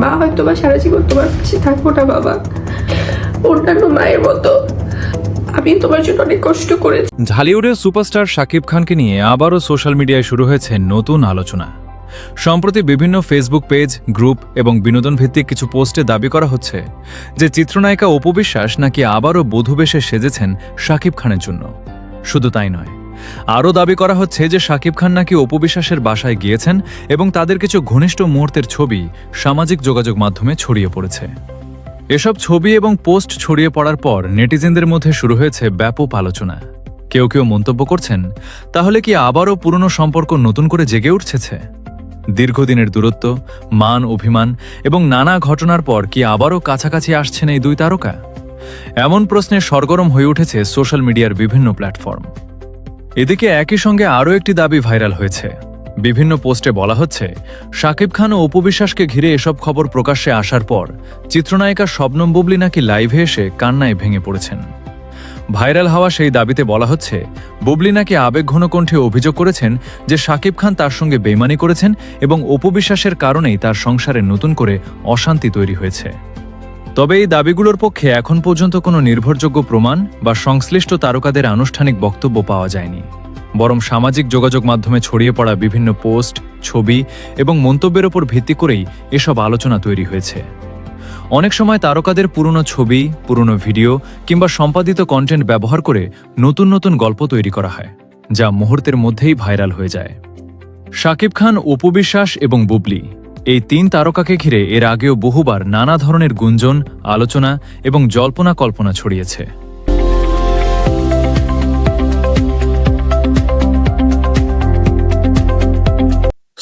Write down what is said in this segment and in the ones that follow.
মা হয়তো বা সারা জীবন তোমার কাছে থাকবো না বাবা, অন্যান্য মায়ের মতো আমি তোমার জন্য অনেক কষ্ট করেছি। ঢালিউডের সুপারস্টার শাকিব খানকে নিয়ে আবারও সোশ্যাল মিডিয়ায় শুরু হয়েছে নতুন আলোচনা। সম্প্রতি বিভিন্ন ফেসবুক পেজ, গ্রুপ এবং বিনোদন ভিত্তিক কিছু পোস্টে দাবি করা হচ্ছে যে চিত্রনায়িকা অপু বিশ্বাস নাকি আবারও বধূ বেশে সেজেছেন শাকিব খানের জন্য। শুধু তাই নয়, আরও দাবি করা হচ্ছে যে শাকিব খান নাকি অপু বিশ্বাসের বাসায় গিয়েছেন এবং তাদের কিছু ঘনিষ্ঠ মুহূর্তের ছবি সামাজিক যোগাযোগ মাধ্যমে ছড়িয়ে পড়েছে। এসব ছবি এবং পোস্ট ছড়িয়ে পড়ার পর নেটিজেনদের মধ্যে শুরু হয়েছে ব্যাপক আলোচনা। কেউ কেউ মন্তব্য করছেন, তাহলে কি আবারও পুরনো সম্পর্ক নতুন করে জেগে উঠছে? দীর্ঘদিনের দূরত্ব, মান অভিমান এবং নানা ঘটনার পর কি আবারও কাছাকাছি আসছেন এই দুই তারকা? এমন প্রশ্নে সরগরম হয়ে উঠেছে সোশ্যাল মিডিয়ার বিভিন্ন প্ল্যাটফর্ম। এদিকে একই সঙ্গে আরও একটি দাবি ভাইরাল হয়েছে। বিভিন্ন পোস্টে বলা হচ্ছে, শাকিব খান ও অপু বিশ্বাসকে ঘিরে এসব খবর প্রকাশ্যে আসার পর চিত্রনায়িকা শবনম বুবলি নাকি লাইভে এসে কান্নায় ভেঙে পড়েছেন। ভাইরাল হওয়া সেই দাবিতে বলা হচ্ছে, বুবলি নাকি আবেগঘন কণ্ঠে অভিযোগ করেছেন যে শাকিব খান তার সঙ্গে বেইমানি করেছেন এবং অপু বিশ্বাসের কারণেই তার সংসারে নতুন করে অশান্তি তৈরি হয়েছে। তবে এই দাবিগুলোর পক্ষে এখন পর্যন্ত কোনো নির্ভরযোগ্য প্রমাণ বা সংশ্লিষ্ট তারকাদের আনুষ্ঠানিক বক্তব্য পাওয়া যায়নি। বরং সামাজিক যোগাযোগ মাধ্যমে ছড়িয়ে পড়া বিভিন্ন পোস্ট, ছবি এবং মন্তব্যের ওপর ভিত্তি করেই এসব আলোচনা তৈরি হয়েছে। অনেক সময় তারকাদের পুরনো ছবি, পুরনো ভিডিও কিংবা সম্পাদিত কন্টেন্ট ব্যবহার করে নতুন নতুন গল্প তৈরি করা হয়, যা মুহূর্তের মধ্যেই ভাইরাল হয়ে যায়। শাকিব খান, অপু বিশ্বাস এবং বুবলি, এই তিন তারকাকে ঘিরে এর আগেও বহুবার নানা ধরনের গুঞ্জন, আলোচনা এবং জল্পনা কল্পনা ছড়িয়েছে।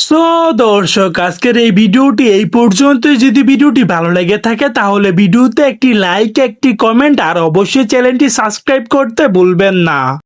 সো দর্শক, আজকের এই ভিডিওটি এই পর্যন্ত। যদি ভিডিওটি ভালো লেগে থাকে তাহলে ভিডিওতে একটি লাইক, একটি কমেন্ট আর অবশ্যই চ্যানেলটি সাবস্ক্রাইব করতে ভুলবেন না।